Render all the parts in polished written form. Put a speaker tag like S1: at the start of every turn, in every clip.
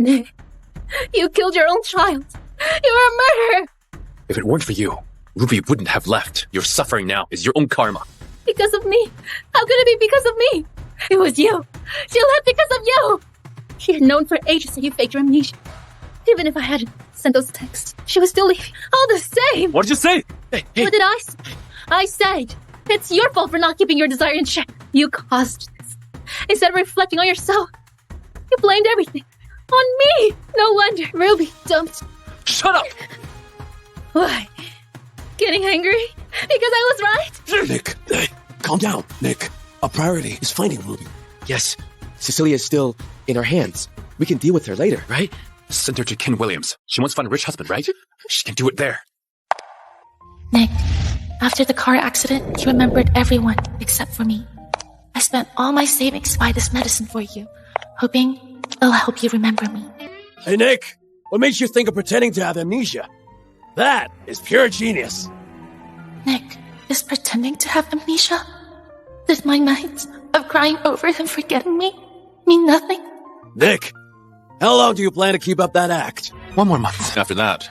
S1: Nick, you killed your own child. You were a murderer.
S2: If it weren't for you, Ruby wouldn't have left. Your suffering now is your own karma.
S1: Because of me. How could it be because of me? It was you. She left because of you. She had known for ages that you faked your amnesia. Even if I hadn't sent those texts, she was still leaving. All the same.
S2: What did you say?
S1: What did I say? I said, it's your fault for not keeping your desire in check. You caused this. Instead of reflecting on yourself, you blamed everything on me. No wonder Ruby dumped.
S2: Shut up!
S1: Why? Getting angry? Because I was right?
S3: Nick, calm down, Nick. Our priority is finding Ruby.
S4: Yes, Cecilia is still in our hands. We can deal with her later, right?
S2: Send her to Ken Williams. She wants to find a rich husband, right? She can do it there.
S5: Nick, after the car accident, you remembered everyone except for me. I spent all my savings to buy this medicine for you, hoping it'll help you remember me.
S3: Hey, Nick, what makes you think of pretending to have amnesia? That is pure genius.
S5: Nick, is pretending to have amnesia? Did my nights of crying over him forgetting me mean nothing?
S3: Nick, how long do you plan to keep up that act?
S2: 1 more month. After that,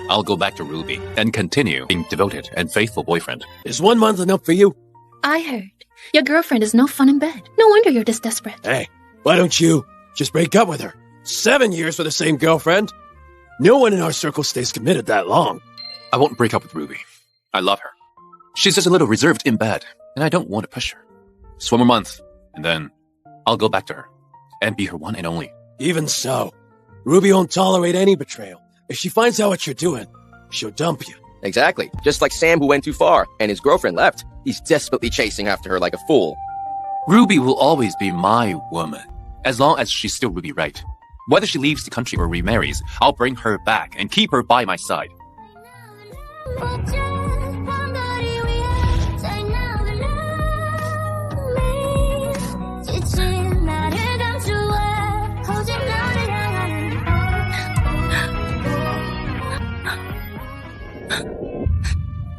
S2: I'll go back to Ruby and continue being devoted and faithful boyfriend.
S3: Is 1 month enough for you?
S1: I heard your girlfriend is no fun in bed. No wonder you're this desperate.
S3: Hey, why don't you just break up with her? 7 years for the same girlfriend? No one in our circle stays committed that long.
S2: I won't break up with Ruby. I love her. She's just a little reserved in bed, and I don't want to push her. Just 1 more month, and then I'll go back to her and be her one and only.
S3: Even so, Ruby won't tolerate any betrayal. If she finds out what you're doing, she'll dump you.
S4: Exactly. Just like Sam, who went too far, and his girlfriend left. He's desperately chasing after her like a fool.
S2: Ruby will always be my woman, as long as she's still Ruby Wright. Whether she leaves the country or remarries, I'll bring her back and keep her by my side.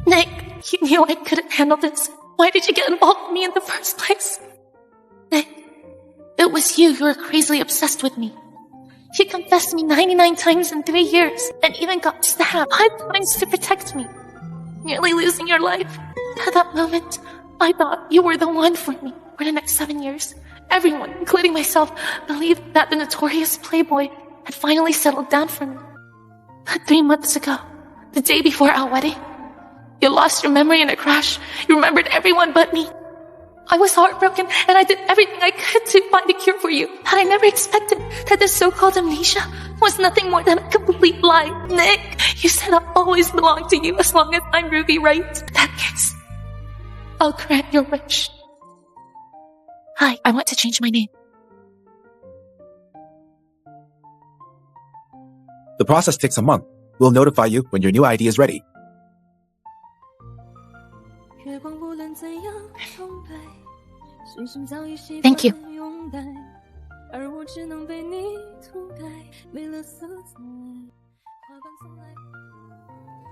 S5: Nick, you knew I couldn't handle this. Why did you get involved with me in the first place? Nick, it was you who were crazily obsessed with me. You confessed to me 99 times in 3 years, and even got to stab 5 times to protect me, nearly losing your life. At that moment, I thought you were the one for me. For the next 7 years, everyone, including myself, believed that the notorious playboy had finally settled down for me. But 3 months ago, the day before our wedding, you lost your memory in a crash. You remembered everyone but me. I was heartbroken, and I did everything I could to find a cure for you. But I never expected that this so-called amnesia was nothing more than a complete lie. Nick, you said I'll always belong to you as long as I'm Ruby Wright. In that case, I'll grant your wish. Hi, I want to change my name.
S6: The process takes a month. We'll notify you when your new ID is ready.
S5: Thank you.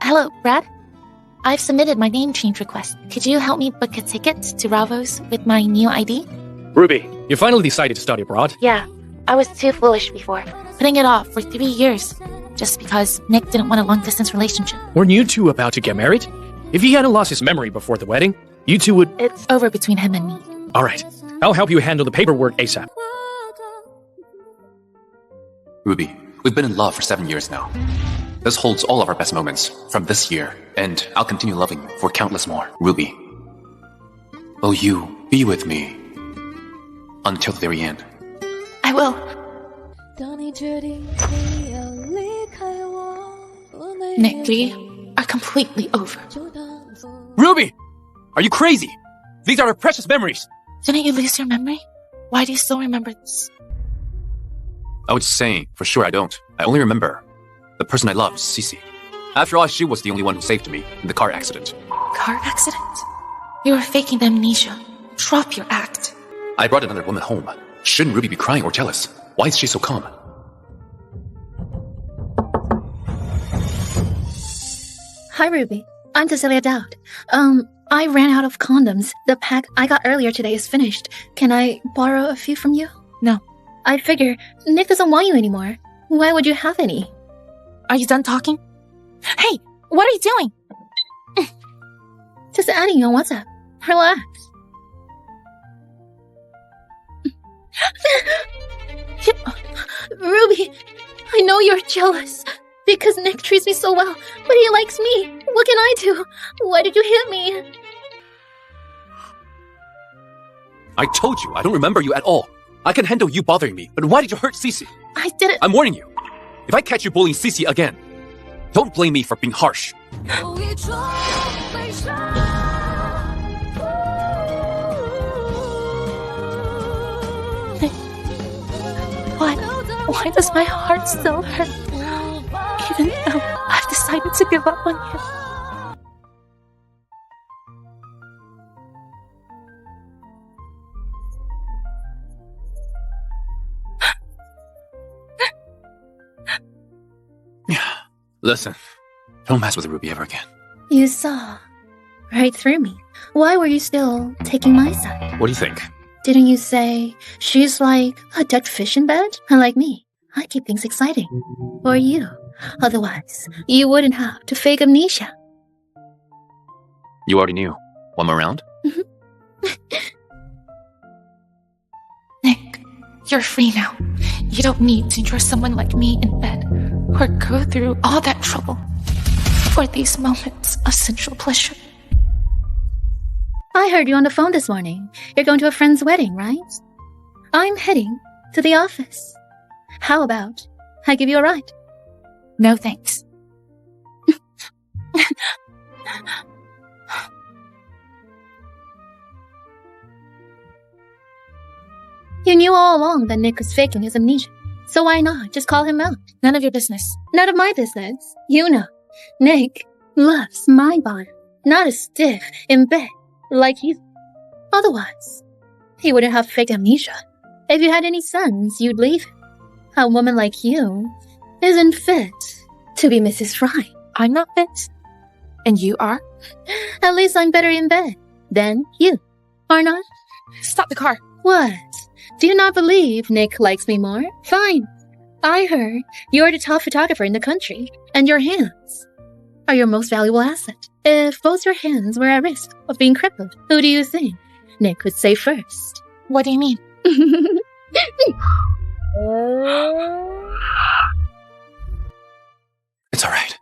S5: Hello, Brad. I've submitted my name change request. Could you help me book a ticket to Ravos with my new ID?
S7: Ruby, you finally decided to study abroad?
S5: Yeah, I was too foolish before, putting it off for 3 years, just because Nick didn't want a long-distance relationship.
S7: Weren't you two about to get married? If he hadn't lost his memory before the wedding, you two would...
S5: It's over between him and me.
S7: All right, I'll help you handle the paperwork ASAP.
S2: Ruby, we've been in love for 7 years now. This holds all of our best moments from this year, and I'll continue loving you for countless more. Ruby, will you be with me until the very end?
S5: I will. Nick, we are completely over.
S2: Ruby! Are you crazy? These are our precious memories!
S5: Didn't you lose your memory? Why do you still remember this?
S2: I was saying, for sure I don't. I only remember the person I loved, Cece. After all, she was the only one who saved me in the car accident.
S5: Car accident? You were faking the amnesia. Drop your act.
S2: I brought another woman home. Shouldn't Ruby be crying or jealous? Why is she so calm?
S1: Hi, Ruby. I'm Cecilia Dowd. I ran out of condoms. The pack I got earlier today is finished. Can I borrow a few from you?
S5: No.
S1: I figure Nick doesn't want you anymore. Why would you have any?
S5: Are you done talking? Hey, what are you doing?
S1: Just adding you on WhatsApp. Relax. Ruby, I know you're jealous because Nick treats me so well, but he likes me. What can I do? Why did you hit me?
S2: I told you, I don't remember you at all. I can handle you bothering me, but why did you hurt Cece?
S1: I didn't.
S2: I'm warning you. If I catch you bullying Cece again, don't blame me for being harsh.
S5: Why does my heart still hurt? Even though I've decided to give up on you.
S2: Listen, don't mess with Ruby ever again.
S1: You saw right through me. Why were you still taking my side?
S2: What do you think?
S1: Didn't you say she's like a dead fish in bed? Unlike me, I keep things exciting. Or you. Otherwise, you wouldn't have to fake amnesia.
S2: You already knew. One more round?
S5: Nick, you're free now. You don't need to enjoy someone like me in bed or go through all that trouble for these moments of sensual pleasure.
S1: I heard you on the phone this morning. You're going to a friend's wedding, right? I'm heading to the office. How about I give you a ride?
S5: No thanks.
S1: You knew all along that Nick was faking his amnesia. So why not just call him out?
S5: None of your business.
S1: None of my business. You know, Nick loves my body, not a stiff in bed like you. Otherwise, he wouldn't have faked amnesia. If you had any sons, you'd leave him. A woman like you isn't fit to be Mrs. Frye.
S5: I'm not fit. And you are?
S1: At least I'm better in bed than you. Or not?
S5: Stop the car.
S1: What? Do you not believe Nick likes me more? Fine. I heard you're the top photographer in the country, and your hands are your most valuable asset. If both your hands were at risk of being crippled, who do you think Nick would say first?
S5: What do you mean?
S2: It's alright.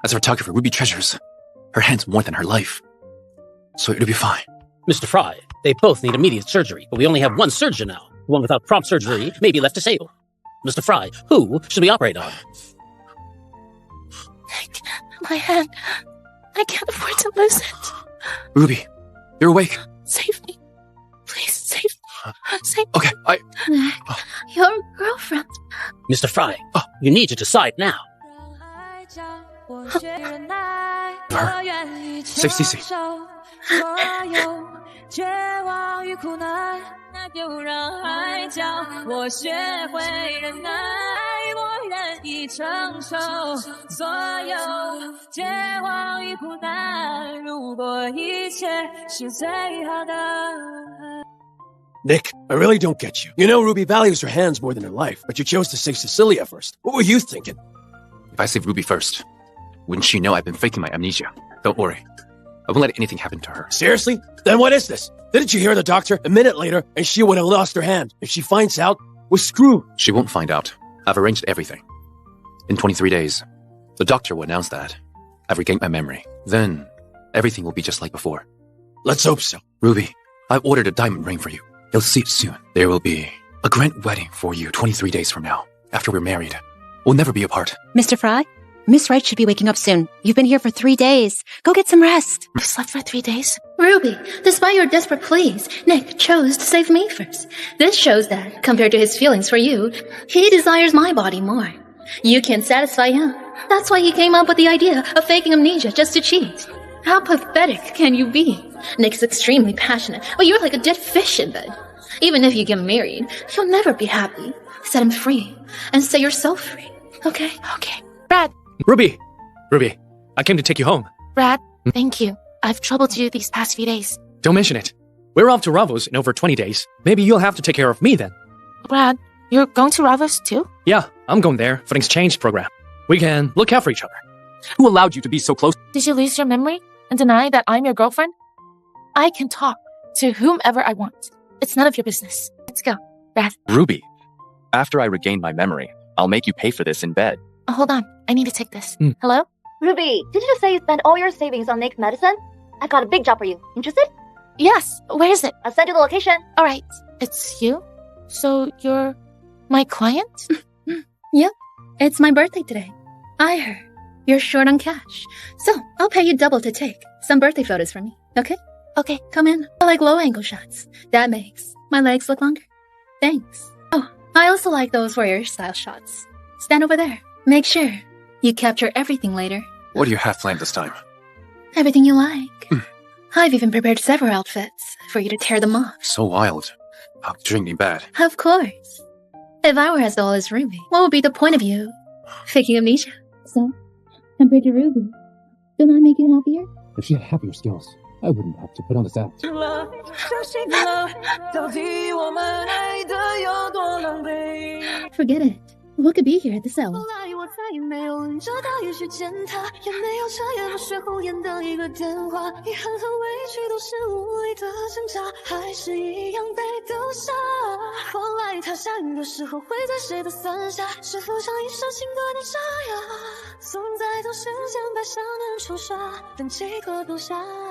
S2: As a photographer, Ruby treasures her hands more than her life. So it'll be fine.
S8: Mr. Frye, they both need immediate surgery, but we only have one surgeon now. One without prompt surgery may be left disabled. Mr. Frye, who should we operate on?
S5: Nick, my hand. I can't afford to lose it.
S2: Ruby, you're awake.
S5: Save me. Please, save me. Save me.
S2: Okay,
S1: Nick, your girlfriend.
S8: Mr. Frye, you need to decide now.
S2: Her. Save Cece.
S3: Nick, I really don't get you. You know Ruby values her hands more than her life, but you chose to save Cecilia first. What were you thinking?
S2: If I save Ruby first, wouldn't she know I've been faking my amnesia? Don't worry. I won't let anything happen to her.
S3: Seriously? Then what is this? Didn't you hear the doctor a minute later and she would have lost her hand? If she finds out, we're screwed.
S2: She won't find out. I've arranged everything. In 23 days, the doctor will announce that I've regained my memory. Then, everything will be just like before.
S3: Let's hope so.
S2: Ruby, I've ordered a diamond ring for you. You'll see it soon. There will be a grand wedding for you 23 days from now. After we're married, we'll never be apart.
S9: Mr. Frye, Miss Wright should be waking up soon. You've been here for 3 days. Go get some rest.
S5: I've slept for 3 days.
S1: Ruby, despite your desperate pleas, Nick chose to save me first. This shows that, compared to his feelings for you, he desires my body more. You can't satisfy him. That's why he came up with the idea of faking amnesia just to cheat. How pathetic can you be? Nick's extremely passionate, but you're like a dead fish in bed. Even if you get married, you'll never be happy. Set him free, and say you're so free. Okay?
S5: Okay. Brad.
S7: Ruby! Ruby, I came to take you home.
S5: Brad, thank you. I've troubled you these past few days.
S7: Don't mention it. We're off to Ramos in over 20 days. Maybe you'll have to take care of me then.
S5: Brad, You're going to Ravos too?
S7: Yeah, I'm going there for an exchange program. We can look out for each other.
S2: Who allowed you to be so close?
S5: Did you lose your memory and deny that I'm your girlfriend? I can talk to whomever I want. It's none of your business. Let's go, Brad.
S10: Ruby, after I regain my memory, I'll make you pay for this in bed.
S5: Hold on. I need to take this. Hello?
S11: Ruby, did you just say you spent all your savings on Nick's medicine? I got a big job for you. Interested?
S5: Yes. Where is it?
S11: I'll send you the location.
S5: All right. It's you? So you're my client?
S1: Yep. It's my birthday today. I heard you're short on cash. So I'll pay you double to take some birthday photos for me. Okay?
S5: Okay.
S1: Come in. I like low angle shots. That makes my legs look longer. Thanks. Oh, I also like those warrior style shots. Stand over there. Make sure you capture everything later.
S2: What do you have planned this time?
S1: Everything you like. I've even prepared several outfits for you to tear them off.
S2: So wild. How extremely bad.
S1: Of course. If I were as dull as Ruby, what would be the point of you faking amnesia? So, compared to Ruby, don't I make you happier?
S12: If she had happier skills, I wouldn't have to put on this act.
S1: Forget it. Who could be here at this hour?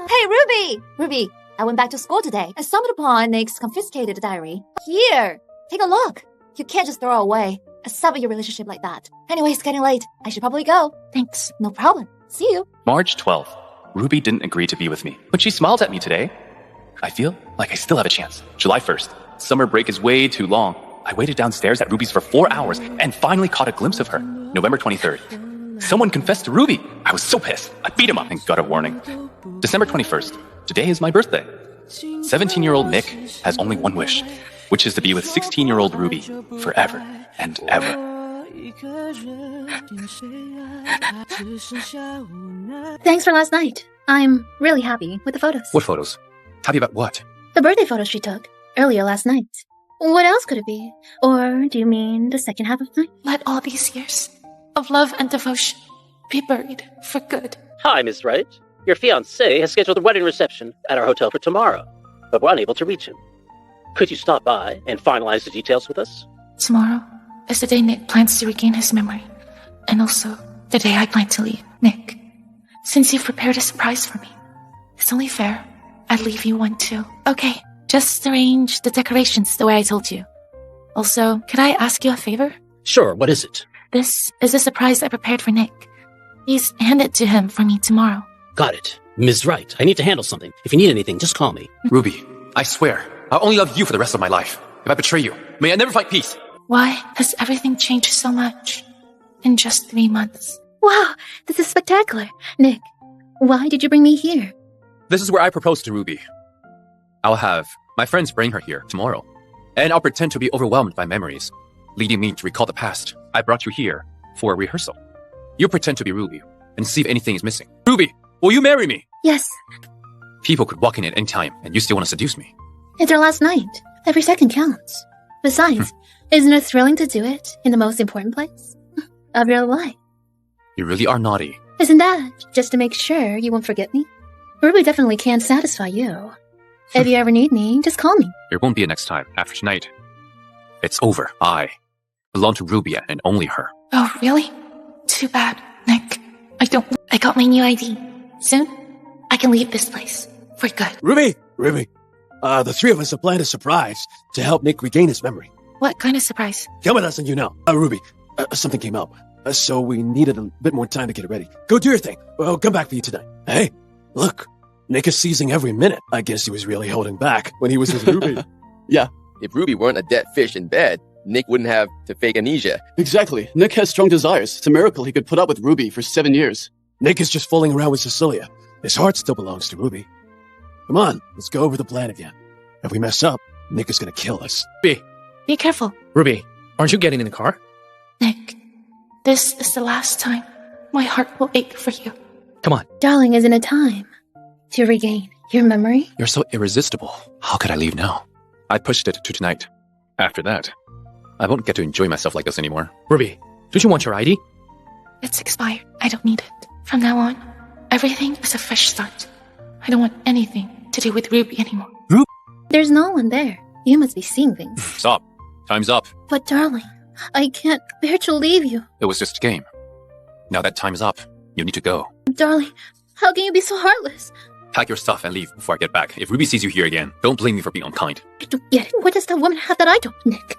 S11: Hey, Ruby! Ruby, I went back to school today. I stumbled upon Nick's confiscated diary. Here, take a look. You can't just throw it away. Sever your relationship like that. Anyway, it's getting late. I should probably go.
S5: Thanks.
S11: No problem. See you.
S10: March 12th. Ruby didn't agree to be with me, but she smiled at me today. I feel like I still have a chance. July 1st. Summer break is way too long. I waited downstairs at Ruby's for 4 hours and finally caught a glimpse of her. November 23rd. Someone confessed to Ruby. I was so pissed. I beat him up and got a warning. December 21st. Today is my birthday. 17-year-old Nick has only one wish, which is to be with 16-year-old Ruby forever and ever.
S1: Thanks for last night. I'm really happy with the photos.
S2: What photos? Happy about what?
S1: The birthday photos she took earlier last night. What else could it be? Or do you mean the second half of the night?
S5: Let all these years of love and devotion be buried for good.
S8: Hi, Miss Wright. Your fiancé has scheduled a wedding reception at our hotel for tomorrow, but we're unable to reach him. Could you stop by and finalize the details with us?
S5: Tomorrow is the day Nick plans to regain his memory, and also the day I plan to leave. Nick, since you've prepared a surprise for me, it's only fair I'd leave you one too. Okay, just arrange the decorations the way I told you. Also, could I ask you a favor?
S8: Sure, what is it?
S5: This is a surprise I prepared for Nick. Please hand it to him for me tomorrow.
S8: Got it. Ms. Wright, I need to handle something. If you need anything, just call me.
S2: Ruby, I swear, I'll only love you for the rest of my life. If I betray you, may I never find peace.
S5: Why has everything changed so much in just 3 months?
S1: Wow, this is spectacular. Nick, why did you bring me here?
S2: This is where I propose to Ruby. I'll have my friends bring her here tomorrow, and I'll pretend to be overwhelmed by memories, leading me to recall the past. I brought you here for a rehearsal. You pretend to be Ruby and see if anything is missing. Ruby, will you marry me?
S1: Yes.
S2: People could walk in at any time, and you still want to seduce me.
S1: It's our last night. Every second counts. Besides, isn't it thrilling to do it in the most important place of your life?
S2: You really are naughty.
S1: Isn't that just to make sure you won't forget me? Ruby definitely can't satisfy you. If you ever need me, just call me.
S2: There won't be a next time after tonight. It's over. I belong to Ruby and only her.
S5: Oh, really? Too bad, Nick. I got my new ID. Soon, I can leave this place for good.
S3: Ruby! The three of us have planned a surprise to help Nick regain his memory.
S5: What kind of surprise?
S3: Come with us and you know. Ruby, something came up. So we needed a bit more time to get it ready. Go do your thing. We'll come back for you tonight. Hey, look. Nick is seizing every minute. I guess he was really holding back when he was with Ruby.
S4: Yeah, if Ruby weren't a dead fish in bed, Nick wouldn't have to fake amnesia.
S13: Exactly. Nick has strong desires. It's a miracle he could put up with Ruby for 7 years.
S3: Nick is just fooling around with Cecilia. His heart still belongs to Ruby. Come on, let's go over the plan again. If we mess up, Nick is gonna kill us.
S7: Be
S5: careful.
S7: Ruby, aren't you getting in the car?
S5: Nick, this is the last time my heart will ache for you.
S7: Come on.
S1: Darling, isn't it time to regain your memory?
S2: You're so irresistible. How could I leave now? I pushed it to tonight. After that, I won't get to enjoy myself like this anymore.
S7: Ruby, don't you want your ID?
S5: It's expired. I don't need it. From now on, everything is a fresh start. I don't want anything to do with Ruby anymore.
S1: There's no one there. You must be seeing things.
S2: Stop. Time's up.
S1: But darling, I can't bear to leave you.
S2: It was just a game. Now that time is up, you need to go.
S1: Darling, how can you be so heartless?
S2: Pack your stuff and leave before I get back. If Ruby sees you here again, don't blame me for being unkind.
S1: I don't get it. What does that woman have that I don't, Nick?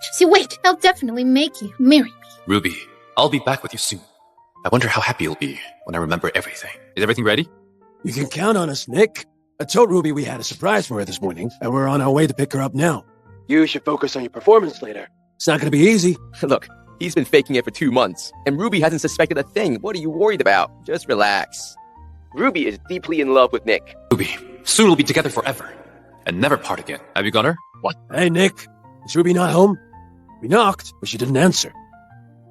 S1: Just you wait. I'll definitely make you marry me.
S2: Ruby, I'll be back with you soon. I wonder how happy you'll be when I remember everything. Is everything ready?
S3: You can count on us, Nick. I told Ruby we had a surprise for her this morning, and we're on our way to pick her up now. You should focus on your performance later. It's not going to be easy.
S4: Look, he's been faking it for 2 months, and Ruby hasn't suspected a thing. What are you worried about? Just relax. Ruby is deeply in love with Nick.
S2: Ruby, soon we'll be together forever and never part again. Have you got her?
S3: What? Hey, Nick. Is Ruby not home? We knocked, but she didn't answer.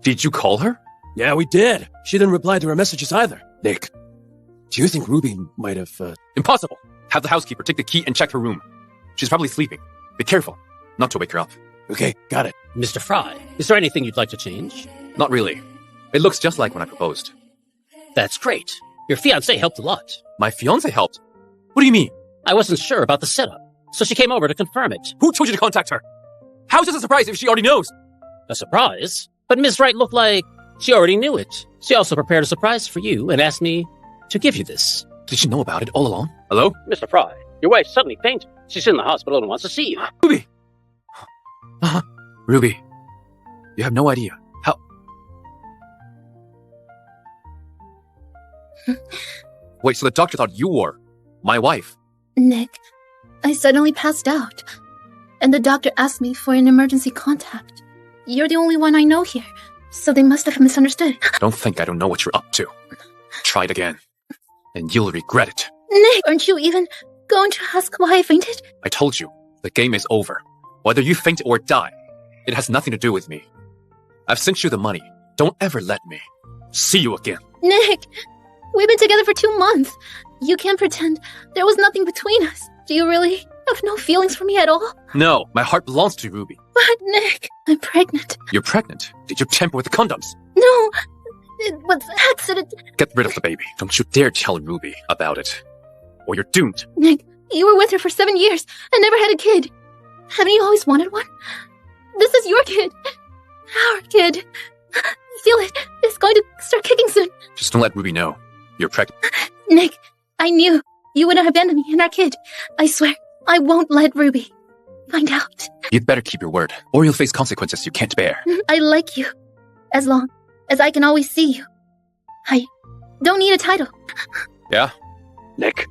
S2: Did you call her?
S3: Yeah, we did. She didn't reply to our messages either. Nick, do you think Ruby might have,
S2: Impossible! Have the housekeeper take the key and check her room. She's probably sleeping. Be careful not to wake her up.
S3: Okay, got it.
S8: Mr. Frye, is there anything you'd like to change?
S2: Not really. It looks just like when I proposed.
S8: That's great. Your fiancée helped a lot.
S2: My fiancé helped? What do you mean?
S8: I wasn't sure about the setup, so she came over to confirm it.
S2: Who told you to contact her? How is this a surprise if she already knows?
S8: A surprise? But Ms. Wright looked like she already knew it. She also prepared a surprise for you and asked me to give you this.
S2: Did she know about it all along? Hello?
S8: Mr. Frye, your wife suddenly fainted. She's in the hospital and wants to see you.
S2: Ruby! Ruby, you have no idea how... Wait, so the doctor thought you were my wife?
S1: Nick, I suddenly passed out. And the doctor asked me for an emergency contact. You're the only one I know here, so they must have misunderstood.
S2: Don't think I don't know what you're up to. Try it again, and you'll regret it.
S1: Nick, aren't you even going to ask why I fainted?
S2: I told you, the game is over. Whether you faint or die, it has nothing to do with me. I've sent you the money. Don't ever let me see you again.
S1: Nick, we've been together for 2 months. You can't pretend there was nothing between us. Do you really have no feelings for me at all?
S2: No, my heart belongs to Ruby.
S1: But Nick, I'm pregnant.
S2: You're pregnant? Did you tamper with the condoms?
S1: No, it was an accident.
S2: Get rid of the baby. Don't you dare tell Ruby about it, or you're doomed.
S1: Nick, you were with her for 7 years and never had a kid. Haven't you always wanted one? This is your kid. Our kid. Feel it. It's going to start kicking soon.
S2: Just don't let Ruby know you're pregnant.
S1: Nick, I knew you wouldn't abandon me and our kid. I swear, I won't let Ruby find out.
S2: You'd better keep your word, or you'll face consequences you can't bear.
S1: I like you. As long as I can always see you. I don't need a title.
S2: Yeah?
S3: Nick,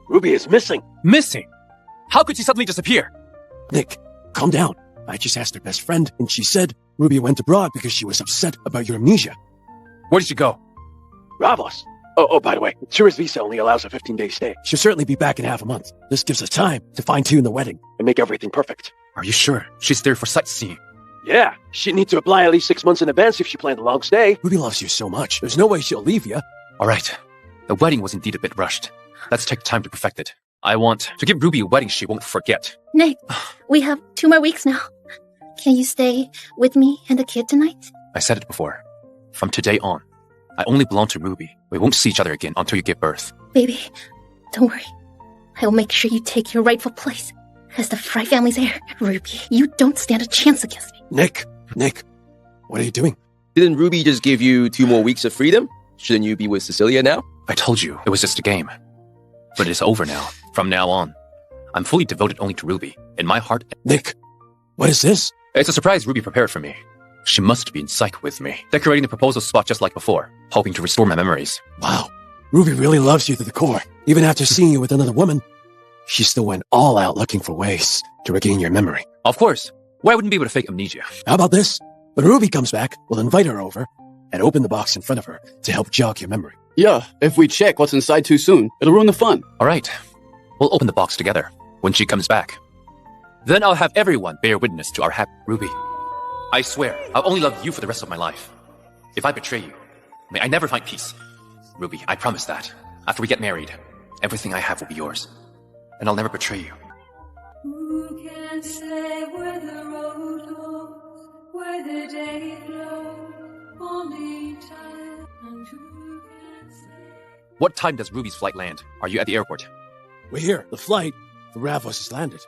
S3: Ruby is missing.
S2: Missing? How could she suddenly disappear?
S3: Nick, calm down. I just asked her best friend, and she said Ruby went abroad because she was upset about your amnesia.
S2: Where did she go?
S3: Ravos. Oh, by the way, tourist visa only allows a 15-day stay. She'll certainly be back in half a month. This gives us time to fine-tune the wedding and make everything perfect.
S2: Are you sure? She's there for sightseeing.
S3: Yeah, she'd need to apply at least 6 months in advance if she planned a long stay. Ruby loves you so much. There's no way she'll leave you.
S2: All right. The wedding was indeed a bit rushed. Let's take time to perfect it. I want to give Ruby a wedding she won't forget.
S1: Nick, we have 2 more weeks now. Can you stay with me and the kid tonight?
S2: I said it before. From today on, I only belong to Ruby. We won't see each other again until you give birth.
S1: Baby, don't worry. I'll make sure you take your rightful place as the Frye family's heir. Ruby, you don't stand a chance against me.
S3: Nick, what are you doing?
S4: Didn't Ruby just give you 2 more weeks of freedom? Shouldn't you be with Cecilia now?
S2: I told you, it was just a game. But it's over now. From now on, I'm fully devoted only to Ruby. In my heart...
S3: Nick, what is this?
S2: It's a surprise Ruby prepared for me. She must be in psych with me, decorating the proposal spot just like before, hoping to restore my memories.
S3: Wow, Ruby really loves you to the core. Even after seeing you with another woman, she still went all out looking for ways to regain your memory.
S2: Of course. Why wouldn't be able to fake amnesia?
S3: How about this? When Ruby comes back, we'll invite her over and open the box in front of her to help jog your memory.
S13: Yeah, if we check what's inside too soon, it'll ruin the fun.
S2: All right. We'll open the box together when she comes back. Then I'll have everyone bear witness to our happy Ruby. I swear, I'll only love you for the rest of my life. If I betray you, may I never find peace. Ruby, I promise that. After we get married, everything I have will be yours. And I'll never betray you.
S14: Who can say where the road goes?
S2: What time does Ruby's flight land? Are you at the airport?
S3: We're here. The flight from Ravos has landed.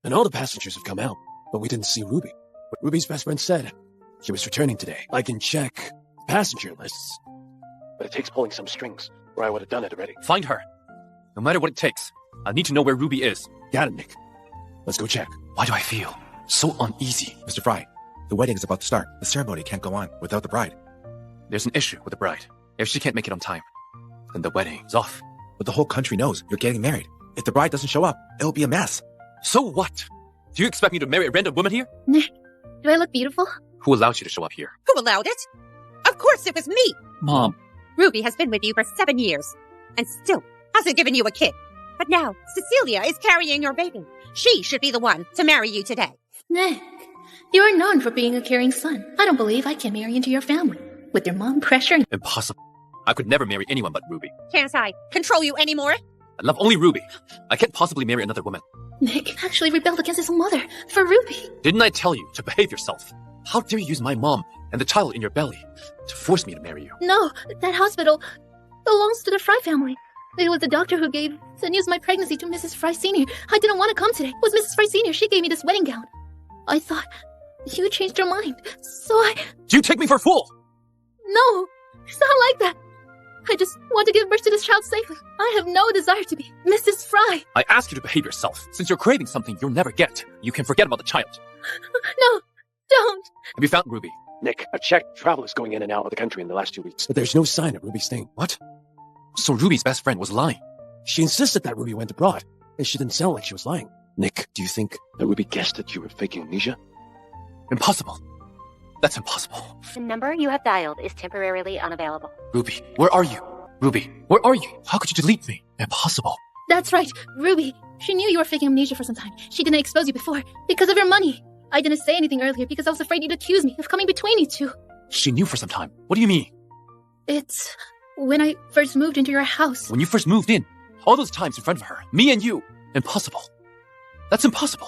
S3: And all the passengers have come out, but we didn't see Ruby. But Ruby's best friend said she was returning today. I can check passenger lists, but it takes pulling some strings, or I would have done it already.
S2: Find her. No matter what it takes. I need to know where Ruby is.
S3: Got it, Nick. Let's go check.
S2: Why do I feel so uneasy?
S6: Mr. Frye, the wedding is about to start. The ceremony can't go on without the bride.
S2: There's an issue with the bride. If she can't make it on time, then the wedding is off.
S6: But the whole country knows you're getting married. If the bride doesn't show up, it'll be a mess.
S2: So what? Do you expect me to marry a random woman here?
S1: Nick, do I look beautiful?
S2: Who allowed you to show up here?
S14: Who allowed it? Of course it was me!
S2: Mom.
S14: Ruby has been with you for 7 years, and still hasn't given you a kid. But now, Cecilia is carrying your baby. She should be the one to marry you today.
S1: Nick, you are known for being a caring son. I don't believe I can marry into your family. With your mom pressuring.
S2: Impossible. I could never marry anyone but Ruby.
S14: Can't I control you anymore?
S2: I love only Ruby. I can't possibly marry another woman.
S1: Nick actually rebelled against his mother for Ruby.
S2: Didn't I tell you to behave yourself? How dare you use my mom and the child in your belly to force me to marry you?
S1: No, that hospital belongs to the Frye family. It was the doctor who gave the news of my pregnancy to Mrs. Frye Sr. I didn't want to come today. It was Mrs. Frye Sr. She gave me this wedding gown. I thought you changed your mind, so I...
S2: Do you take me for a fool?
S1: No, it's not like that. I just want to give birth to this child safely. I have no desire to be Mrs. Frye.
S2: I ask you to behave yourself. Since you're craving something you'll never get, you can forget about the child.
S1: No, don't.
S2: Have you found Ruby?
S3: Nick, I've checked travelers going in and out of the country in the last 2 weeks, but there's no sign of Ruby staying.
S2: What? So Ruby's best friend was lying.
S3: She insisted that Ruby went abroad, and she didn't sound like she was lying. Nick, do you think that Ruby guessed that you were faking amnesia?
S2: Impossible. That's impossible.
S15: The number you have dialed is temporarily unavailable.
S2: Ruby, where are you? Ruby, where are you? How could you delete me? Impossible.
S1: That's right, Ruby. She knew you were faking amnesia for some time. She didn't expose you before because of your money. I didn't say anything earlier because I was afraid you'd accuse me of coming between you two.
S2: She knew for some time. What do you mean?
S1: It's when I first moved into your house.
S2: When you first moved in, all those times in front of her, me and you. Impossible. That's impossible.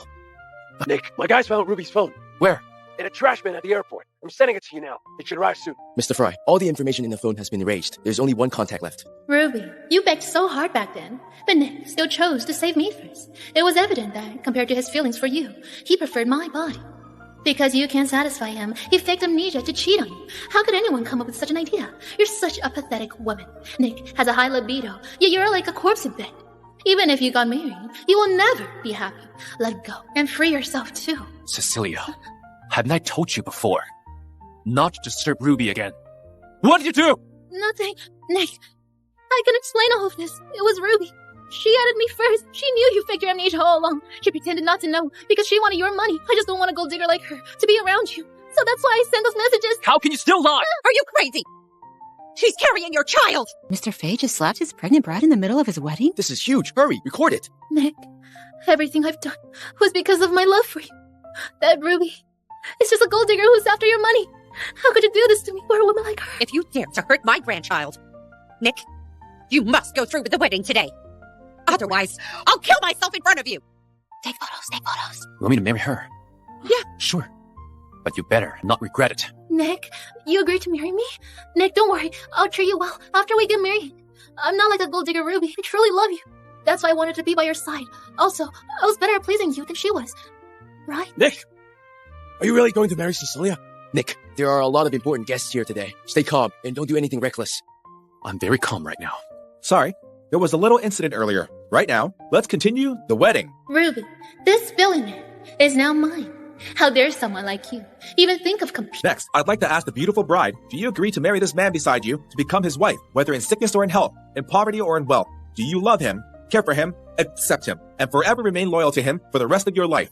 S3: Nick, my guys found Ruby's phone.
S2: Where?
S3: In a trash bin at the airport. I'm sending it to you now. It should arrive soon.
S4: Mr. Frye, all the information in the phone has been erased. There's only one contact left.
S1: Ruby, you begged so hard back then, but Nick still chose to save me first. It was evident that, compared to his feelings for you, he preferred my body. Because you can't satisfy him, he faked amnesia to cheat on you. How could anyone come up with such an idea? You're such a pathetic woman. Nick has a high libido, yet you're like a corpse in bed. Even if you got married, you will never be happy. Let go and free yourself too.
S2: Cecilia, hadn't I told you before not to disturb Ruby again? What did you do?
S1: Nothing. Nick, I can explain all of this. It was Ruby. She added me first. She knew you faked your amnesia all along. She pretended not to know because she wanted your money. I just don't want a gold digger like her to be around you. So that's why I sent those messages.
S2: How can you still lie?
S14: Are you crazy? She's carrying your child!
S9: Mr. Faye just slapped his pregnant bride in the middle of his wedding?
S4: This is huge. Hurry, record it.
S1: Nick, everything I've done was because of my love for you. That Ruby is just a gold digger who's after your money. How could you do this to me for a woman like her?
S14: If you dare to hurt my grandchild, Nick, you must go through with the wedding today. Otherwise, I'll kill myself in front of you.
S5: Take photos, take photos.
S2: You want me to marry her?
S14: Yeah.
S2: Sure. But you better not regret it.
S1: Nick, you agreed to marry me? Nick, don't worry. I'll treat you well after we get married. I'm not like a gold digger, Ruby. I truly love you. That's why I wanted to be by your side. Also, I was better at pleasing you than she was. Right?
S3: Nick! Are you really going to marry Cecilia?
S4: Nick, there are a lot of important guests here today. Stay calm and don't do anything reckless.
S2: I'm very calm right now.
S6: Sorry, there was a little incident earlier. Right now, let's continue the wedding.
S1: Ruby, this billionaire is now mine. How dare someone like you even think of competing?
S6: Next, I'd like to ask the beautiful bride, do you agree to marry this man beside you to become his wife, whether in sickness or in health, in poverty or in wealth? Do you love him, care for him, accept him, and forever remain loyal to him for the rest of your life?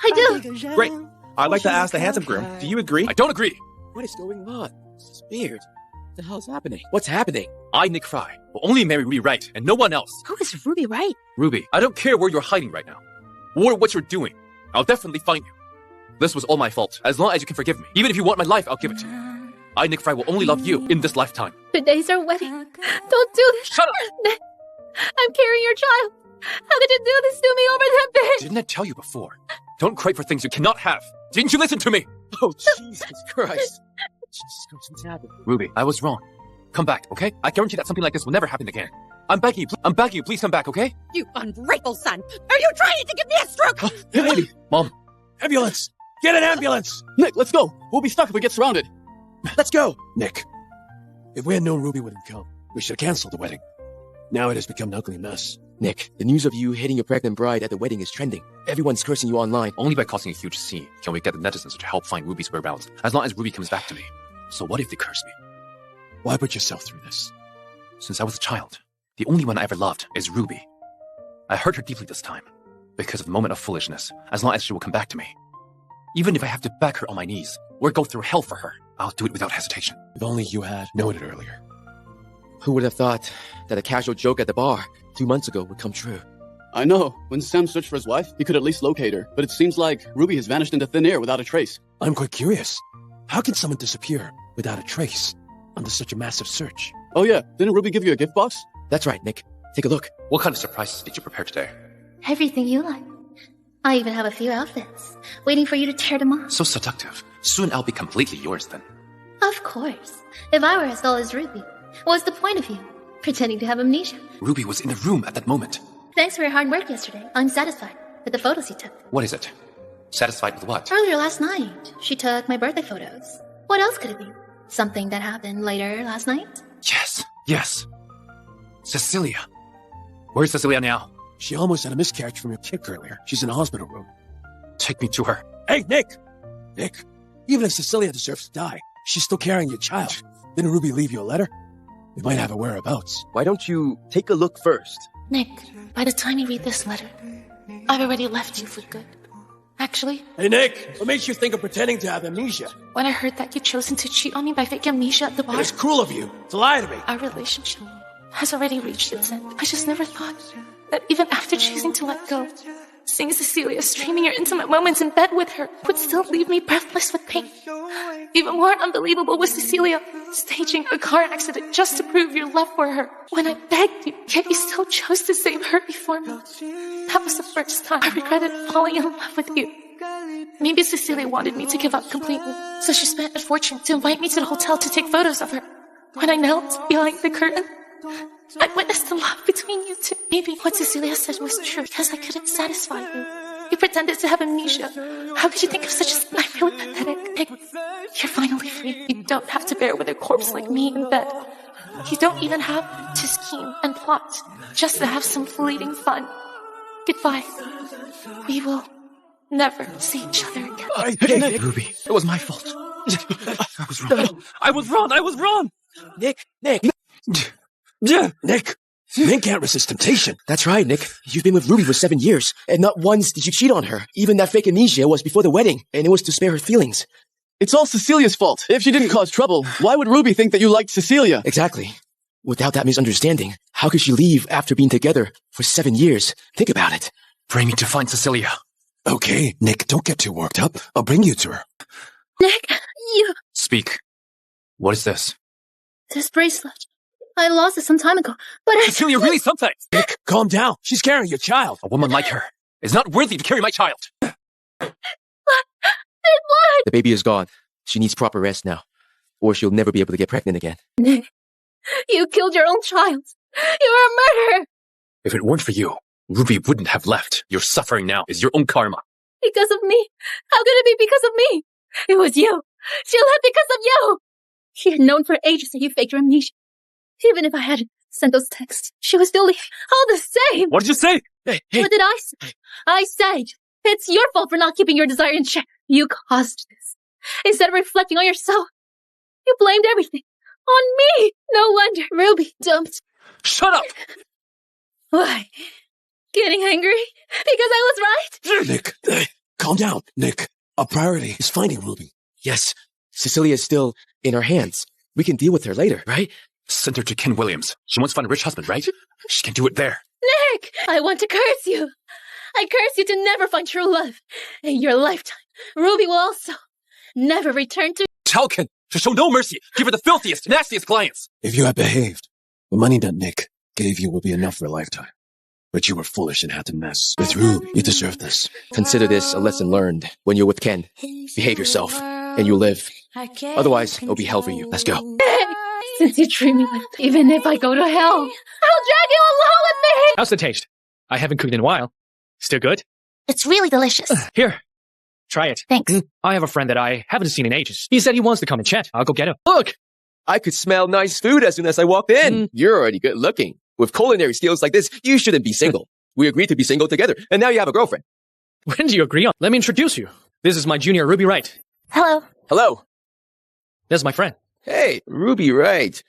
S1: I do.
S6: Great. I'd like to ask the handsome groom, do you agree?
S2: I don't agree.
S4: What is going on? This is weird. What the hell's happening? What's happening?
S2: I, Nick Frye, will only marry Ruby Wright and no one else.
S9: Who is Ruby Wright?
S2: Ruby, I don't care where you're hiding right now, or what you're doing. I'll definitely find you. This was all my fault. As long as you can forgive me. Even if you want my life, I'll give it to you. I, Nick Frye, will only love you in this lifetime.
S1: Today's our wedding. Don't do this.
S2: Shut up!
S1: Nick, I'm carrying your child. How could you do this to me over that bed?
S2: Didn't I tell you before? Don't crave for things you cannot have. Didn't you listen to me?
S4: Oh, Jesus Christ. Jesus Christ, what's happening?
S2: Ruby, I was wrong. Come back, okay? I guarantee that something like this will never happen again. I'm begging you, please come back, okay?
S14: You ungrateful son! Are you trying to give me a stroke?
S3: Hey, lady!
S2: Mom!
S3: Ambulance! Get an ambulance!
S13: Nick, let's go. We'll be stuck if we get surrounded.
S3: Let's go! Nick, if we had known Ruby wouldn't come, we should have canceled the wedding. Now it has become an ugly mess.
S4: Nick, the news of you hitting your pregnant bride at the wedding is trending. Everyone's cursing you online.
S2: Only by causing a huge scene can we get the netizens to help find Ruby's whereabouts, as long as Ruby comes back to me. So what if they curse me?
S3: Why put yourself through this?
S2: Since I was a child, the only one I ever loved is Ruby. I hurt her deeply this time, because of a moment of foolishness, as long as she will come back to me. Even if I have to beg her on my knees, or go through hell for her, I'll do it without hesitation.
S3: If only you had known it earlier.
S4: Who would have thought that a casual joke at the bar 2 months ago would come true?
S13: I know. When Sam searched for his wife, he could at least locate her. But it seems like Ruby has vanished into thin air without a trace.
S3: I'm quite curious. How can someone disappear without a trace under such a massive search?
S13: Oh yeah, didn't Ruby give you a gift box?
S4: That's right, Nick. Take a look.
S2: What kind of surprises did you prepare today?
S1: Everything you like. I even have a few outfits, waiting for you to tear them off.
S2: So seductive. Soon I'll be completely yours then.
S1: Of course. If I were as dull as Ruby, what's the point of you? Pretending to have amnesia.
S2: Ruby was in the room at that moment.
S1: Thanks for your hard work yesterday. I'm satisfied with the photos you took.
S2: What is it? Satisfied with what?
S1: Earlier last night, she took my birthday photos. What else could it be? Something that happened later last night?
S2: Yes. Cecilia. Where's Cecilia now?
S3: She almost had a miscarriage from your kick earlier. She's in a hospital room.
S2: Take me to her.
S3: Hey, Nick! Nick, even if Cecilia deserves to die, she's still carrying your child. Didn't Ruby leave you a letter? We might have her whereabouts.
S4: Why don't you take a look first?
S5: Nick, by the time you read this letter, I've already left you for good. Actually,
S3: Hey, Nick! What makes you think of pretending to have amnesia?
S5: when I heard that you'd chosen to cheat on me by fake amnesia at the bar,
S3: It was cruel of you to lie to me.
S5: our relationship has already reached its end. I just never thought that even after choosing to let go, seeing Cecilia streaming your intimate moments in bed with her would still leave me breathless with pain. Even more unbelievable was Cecilia staging a car accident just to prove your love for her. When I begged you, yet you still chose to save her before me. That was the first time I regretted falling in love with you. Maybe Cecilia wanted me to give up completely, so she spent a fortune to invite me to the hotel to take photos of her. When I knelt behind the curtain, I witnessed the love between you two. Maybe what Cecilia said was true because I couldn't satisfy you. You pretended to have amnesia. How could you think of such a thing? I feel pathetic. Nick, you're finally free. You don't have to bear with a corpse like me in bed. You don't even have to scheme and plot just to have some fleeting fun. Goodbye. We will never see each other again.
S2: Hey, Ruby, it was my fault. I was wrong.
S4: Nick!
S3: Nick! Men can't resist temptation.
S4: That's right, Nick. You've been with Ruby for 7 years, and not once did you cheat on her. Even that fake amnesia was before the wedding, and it was to spare her feelings.
S13: It's all Cecilia's fault. If she didn't cause trouble, why would Ruby think that you liked Cecilia?
S4: Exactly. Without that misunderstanding, how could she leave after being together for 7 years? Think about it.
S2: Bring me to find Cecilia.
S3: Okay, Nick, don't get too worked up. I'll bring you to her.
S1: Nick, you...
S2: Speak. What is this?
S1: This bracelet. I lost it some time ago, but I...
S2: Cecilia, really something!
S3: Nick, calm down. She's carrying your child.
S2: A woman like her is not worthy to carry my child.
S1: What?
S4: The baby is gone. She needs proper rest now, or she'll never be able to get pregnant again.
S1: Nick, you killed your own child. You were a murderer.
S2: If it weren't for you, Ruby wouldn't have left. Your suffering now is your own karma.
S1: Because of me? How could it be because of me? It was you. She left because of you. She had known for ages that you faked your amnesia. Even if I hadn't sent those texts, she was still leaving. All the same.
S2: What did you say?
S1: What did I say? I said, it's your fault for not keeping your desire in check. You caused this. Instead of reflecting on yourself, you blamed everything on me. No wonder Ruby dumped.
S2: Shut up!
S1: Why? Getting angry? Because I was right?
S3: Nick, calm down. Nick, our priority is finding Ruby.
S4: Yes, Cecilia is still in our hands. We can deal with her later, right?
S2: Send her to Ken Williams. She wants to find a rich husband, right? She can do it there.
S1: Nick, I want to curse you. I curse you to never find true love in your lifetime. Ruby will also never return to...
S2: Tell Ken to show no mercy. Give her the filthiest, nastiest clients.
S3: If you had behaved, the money that Nick gave you will be enough for a lifetime. But you were foolish and had to mess with Ruby. You deserve this.
S4: Consider this a lesson learned. When you're with Ken, behave yourself. and you live. Otherwise, it'll be hell for you. Let's go.
S1: Since you treat me like that, even if I go to hell, I'll drag you along with me!
S7: How's the taste? I haven't cooked in a while. Still good?
S5: It's really delicious.
S7: Here, try it.
S5: Thanks.
S7: I have a friend that I haven't seen in ages. He said he wants to come and chat. I'll go get him. Look!
S4: I could smell nice food as soon as I walked in. You're already good looking. With culinary skills like this, you shouldn't be single. We agreed to be single together, and now you have a girlfriend.
S7: When do you agree on? Let me introduce you. This is my junior, Ruby Wright.
S5: Hello.
S4: Hello.
S7: That's my friend.
S4: Hey, Ruby Wright.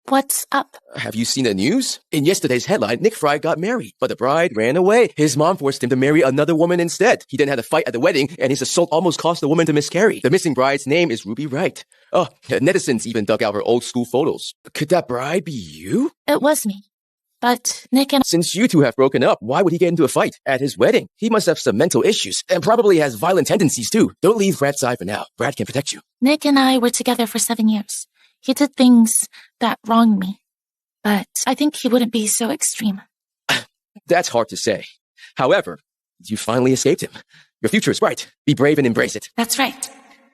S5: What's up?
S4: Have you seen the news? In yesterday's headline, Nick Frye got married, but the bride ran away. His mom forced him to marry another woman instead. He then had a fight at the wedding, and his assault almost caused the woman to miscarry. The missing bride's name is Ruby Wright. Oh, netizens even dug out her old school photos. Could that bride be you?
S5: It was me. But Nick and...
S4: Since you two have broken up, why would he get into a fight at his wedding? He must have some mental issues, and probably has violent tendencies too. Don't leave Brad's side for now. Brad can protect you.
S5: Nick and I were together for 7 years. He did things that wronged me. But I think he wouldn't be so extreme.
S4: That's hard to say. However, you finally escaped him. Your future is bright. Be brave and embrace it.
S5: That's right.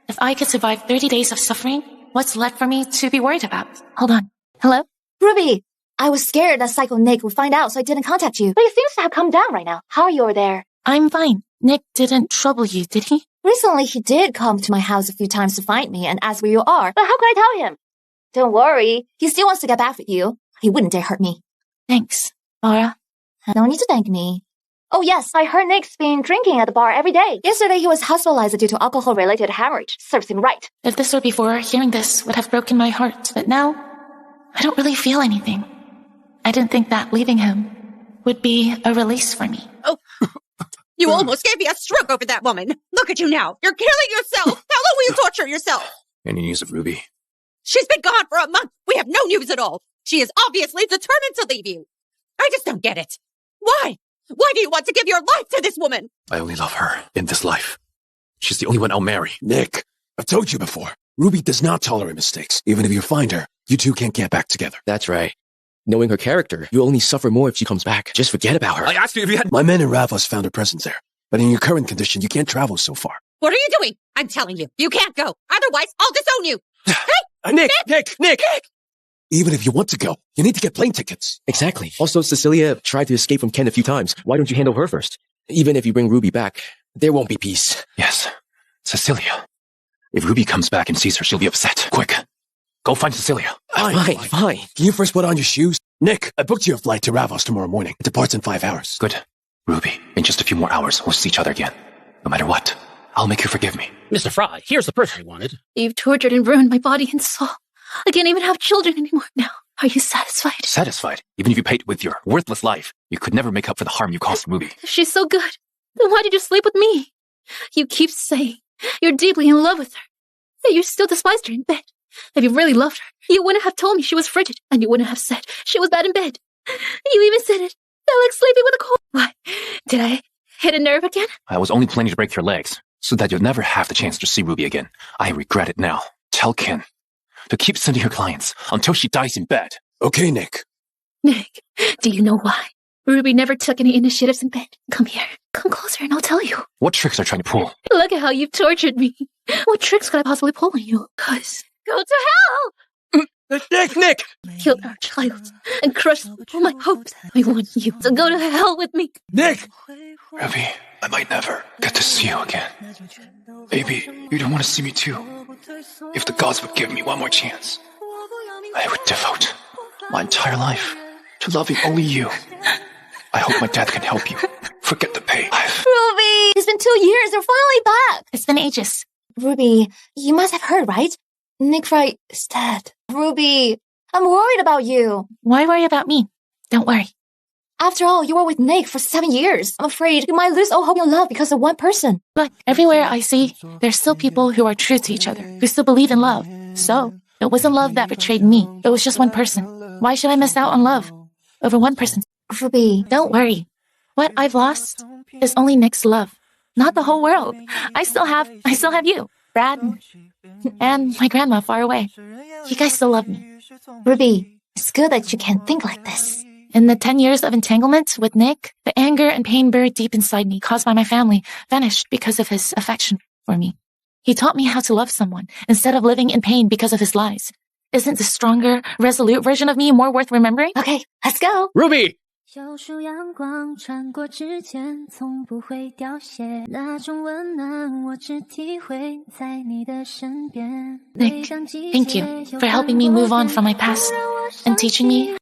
S5: If I could survive 30 days of suffering, what's left for me to be worried about? Hold on. Hello?
S11: Ruby! I was scared that Psycho Nick would find out, so I didn't contact you. But he seems to have calmed down right now. How are you over there?
S5: I'm fine. Nick didn't trouble you, did he?
S11: Recently, he did come to my house a few times to find me and ask where you are. But how could I tell him? Don't worry. He still wants to get back with you. He wouldn't dare hurt me.
S5: Thanks, Laura.
S11: No need to thank me. Oh yes, I heard Nick's been drinking at the bar every day. Yesterday he was hospitalized due to alcohol-related hemorrhage. Serves him right.
S5: If this were before, hearing this would have broken my heart. But now, I don't really feel anything. I didn't think that leaving him would be a release for me.
S14: Oh, you almost gave me a stroke over that woman. Look at you now. You're killing yourself. How long will you torture yourself?
S2: Any news of Ruby?
S14: She's been gone for a month. We have no news at all. She is obviously determined to leave you. I just don't get it. Why? Why do you want to give your life to this woman?
S2: I only love her in this life. She's the only one I'll marry.
S3: Nick, I've told you before. Ruby does not tolerate mistakes. Even if you find her, you two can't get back together.
S4: That's right. Knowing her character, you'll only suffer more if she comes back. Just forget about her.
S2: I asked you if you had...
S3: My men in Ravos found her presence there. But in your current condition, you can't travel so far.
S14: What are you doing? I'm telling you, you can't go. Otherwise, I'll disown you. Hey!
S3: Nick! Even if you want to go, you need to get plane tickets.
S4: Exactly. Also, Cecilia tried to escape from Ken a few times. Why don't you handle her first? Even if you bring Ruby back, there won't be peace.
S2: Yes. Cecilia. If Ruby comes back and sees her, she'll be upset. Quick. Go find Cecilia.
S4: Fine.
S3: Can you first put on your shoes? Nick, I booked you a flight to Ravos tomorrow morning. It departs in 5 hours.
S2: Good. Ruby, in just a few more hours, we'll see each other again. No matter what, I'll make you forgive me.
S8: Mr. Frye, here's the person you wanted.
S1: You've tortured and ruined my body and soul. I can't even have children anymore now. Are you satisfied?
S2: Satisfied? Even if you paid with your worthless life, you could never make up for the harm you caused Ruby.
S1: If she's so good, then why did you sleep with me? You keep saying you're deeply in love with her, that you still despised her in bed. If you really loved her, you wouldn't have told me she was frigid, and you wouldn't have said she was bad in bed. You even said it felt like sleeping with a cold. Why? Did I hit a nerve again?
S2: I was only planning to break your legs, so that you'll never have the chance to see Ruby again. I regret it now. Tell Ken to keep sending her clients until she dies in bed.
S3: Okay, Nick.
S1: Nick, do you know why? Ruby never took any initiatives in bed. Come here. Come closer and I'll tell you.
S2: What tricks are you trying to pull?
S1: Look at how you've tortured me. What tricks could I possibly pull on you? Cause go to hell!
S4: Nick!
S1: Killed our child and crushed all my hopes. I want you to go to hell with me.
S3: Nick!
S2: Ruby, I might never get to see you again. Maybe you don't want to see me too. If the gods would give me one more chance, I would devote my entire life to loving only you. I hope my death can help you forget the pain I've...
S11: Ruby! It's been 2 years. They're finally back.
S5: It's been ages.
S11: Ruby, you must have heard, right? Nick Frye is dead. Ruby, I'm worried about you.
S5: Why worry about me? Don't worry.
S11: After all, you were with Nick for 7 years. I'm afraid you might lose all hope in love because of one person.
S5: But everywhere I see, there's still people who are true to each other, who still believe in love. So, it wasn't love that betrayed me. It was just one person. Why should I miss out on love over one person?
S11: Ruby,
S5: don't worry. What I've lost is only Nick's love, not the whole world. I still have you, Brad, and my grandma far away. You guys still love me.
S11: Ruby, it's good that you can think like this.
S5: In the 10 years of entanglement with Nick, the anger and pain buried deep inside me, caused by my family, vanished because of his affection for me. He taught me how to love someone instead of living in pain because of his lies. Isn't the stronger, resolute version of me more worth remembering?
S11: Okay, let's go.
S7: Ruby!
S16: 小树阳光穿过指尖，从不会凋谢。那种温暖，我只体会在你的身边。
S5: Nick, thank you for helping me move on from my past and teaching me